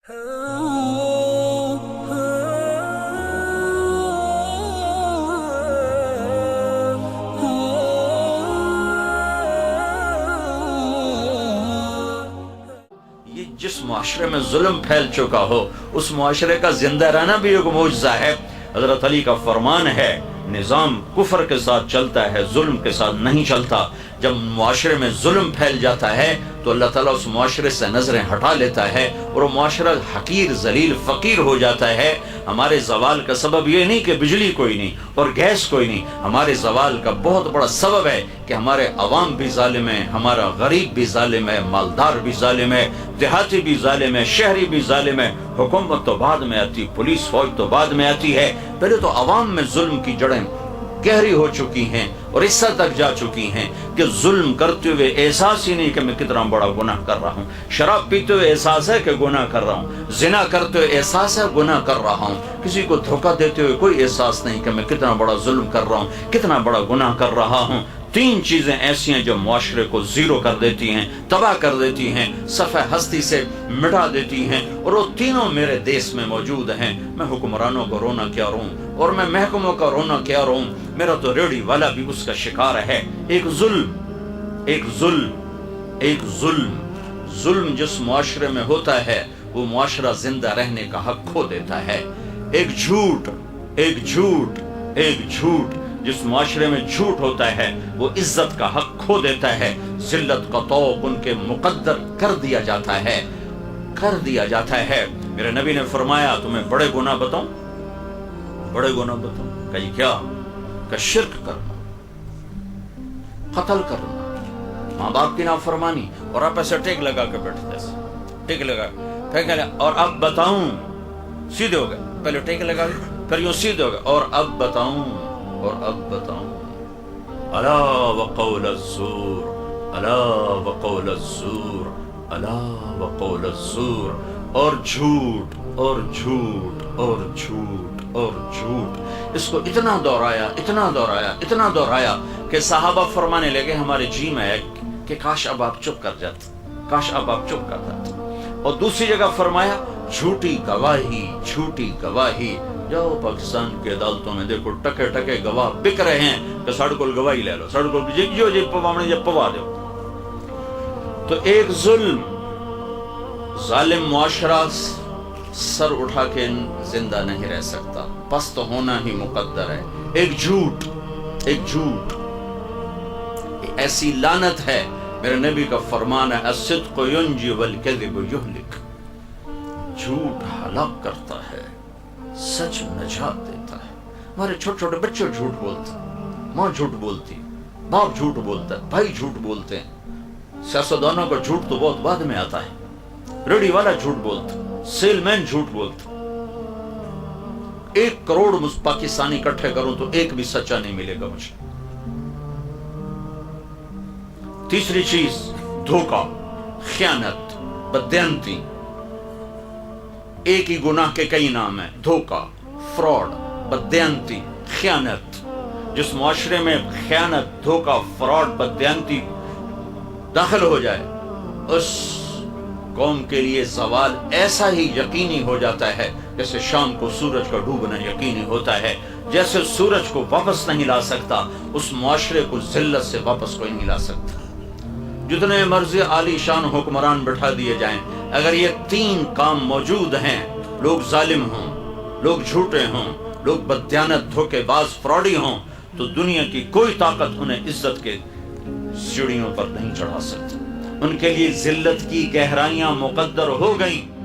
یہ جس معاشرے میں ظلم پھیل چکا ہو اس معاشرے کا زندہ رہنا بھی ایک معجزہ ہے۔ حضرت علی کا فرمان ہے، نظام کفر کے ساتھ چلتا ہے، ظلم کے ساتھ نہیں چلتا۔ جب معاشرے میں ظلم پھیل جاتا ہے تو اللہ تعالیٰ اس معاشرے سے نظریں ہٹا لیتا ہے اور وہ معاشرہ حقیر، ذلیل، فقیر ہو جاتا ہے۔ ہمارے زوال کا سبب یہ نہیں کہ بجلی کوئی نہیں اور گیس کوئی نہیں، ہمارے زوال کا بہت بڑا سبب ہے کہ ہمارے عوام بھی ظالم ہیں، ہمارا غریب بھی ظالم ہے، مالدار بھی ظالم ہے، دیہاتی بھی ظالم ہے، شہری بھی ظالم ہے۔ حکومت تو بعد میں آتی، پولیس فوج تو بعد میں آتی ہے، پہلے تو عوام میں ظلم کی جڑیں گہری ہو چکی ہیں اور اس حد تک جا چکی ہیں کہ ظلم کرتے ہوئے احساس ہی نہیں کہ میں کتنا بڑا گناہ کر رہا ہوں۔ شراب پیتے ہوئے احساس ہے کہ گناہ کر رہا ہوں، زنا کرتے ہوئے احساس ہے گناہ کر رہا ہوں، کسی کو دھوکہ دیتے ہوئے کوئی احساس نہیں کہ میں کتنا بڑا ظلم کر رہا ہوں، کتنا بڑا گناہ کر رہا ہوں۔ تین چیزیں ایسی ہیں جو معاشرے کو زیرو کر دیتی ہیں، تباہ کر دیتی ہیں، صفحہ ہستی سے مٹا دیتی ہیں، اور وہ تینوں میرے دیس میں موجود ہیں۔ میں حکمرانوں کو رونا کیا روں اور میں محکموں کا رونا کیا روں، میرا تو ریڑھی والا بھی اس کا شکار ہے۔ ایک ظلم جس معاشرے میں ہوتا ہے وہ معاشرہ زندہ رہنے کا حق کھو دیتا ہے۔ ایک جھوٹ جس معاشرے میں جھوٹ ہوتا ہے وہ عزت کا حق کھو دیتا ہے، ذلت کا طوق ان کے مقدر کر دیا جاتا ہے۔ میرے نبی نے فرمایا تمہیں بڑے گناہ بتاؤں؟ کہ کیا؟ کہ شرک کرنا، قتل کرنا، ماں باپ کی نافرمانی، اور آپ ایسے ٹیک لگا کے بیٹھتے ہیں، ٹیک لگا پھر اور اب بتاؤں، سیدھے ہو گئے، پہلے ٹیک لگا پھر یوں سیدھے ہو گئے، اور اب بتاؤں الا وقول الزور، اور جھوٹ اس کو اتنا دہرایا کہ صحابہ فرمانے لگے ہمارے جی میں ہے کہ کاش اب آپ چپ کر جاتے۔ اور دوسری جگہ فرمایا جھوٹی گواہی، جاؤ پاکستان کے عدالتوں میں دیکھو ٹکے گواہ بک رہے ہیں کہ ساڑھ کول گواہی لے لو، ساڑھ کول جی پواونے جب پوا دو۔ تو ایک ظالم معاشرہ سر اٹھا کے زندہ نہیں رہ سکتا، پست ہونا ہی مقدر ہے۔ ایک جھوٹ ایسی لعنت ہے، میرے نبی کا فرمان ہے الصدق ینجی والکذب یہلک، جھوٹ ہلاک کرتا ہے، سچ نجات دیتا ہے۔ ہمارے چھوٹے بچے جھوٹ بولتے ہیں، ماں جھوٹ بولتی، باپ جھوٹ بولتا ہے، بھائی جھوٹ بولتے ہیں۔ سیاستدانوں کا جھوٹ تو بہت بعد میں آتا ہے، ریڑھی والا جھوٹ بولتا، سیل مین جھوٹ بولتا۔ 1 کروڑ پاکستانی اکٹھے کروں تو ایک بھی سچا نہیں ملے گا مجھے۔ تیسری چیز دھوکہ، خیانت، بددیانتی۔ ایک ہی گناہ کے کئی نام ہیں، دھوکہ، فراڈ، بددیانتی، خیانت۔ جس معاشرے میں خیانت، دھوکہ، فراڈ، بددیانتی داخل ہو جائے اس قوم کے لیے زوال ایسا ہی یقینی ہو جاتا ہے جیسے شام کو سورج کا ڈوبنا یقینی ہوتا ہے۔ جیسے سورج کو واپس نہیں لا سکتا اس معاشرے کو ذلت سے واپس کوئی نہیں لا سکتا۔ جتنے مرضی عالی شان حکمران بٹھا دیے جائیں، اگر یہ 3 کام موجود ہیں، لوگ ظالم ہوں، لوگ جھوٹے ہوں، لوگ بددیانت، دھوکے باز، فراڈی ہوں، تو دنیا کی کوئی طاقت انہیں عزت کے سیڑھیوں پر نہیں چڑھا سکتی۔ ان کے لیے ذلت کی گہرائیاں مقدر ہو گئیں۔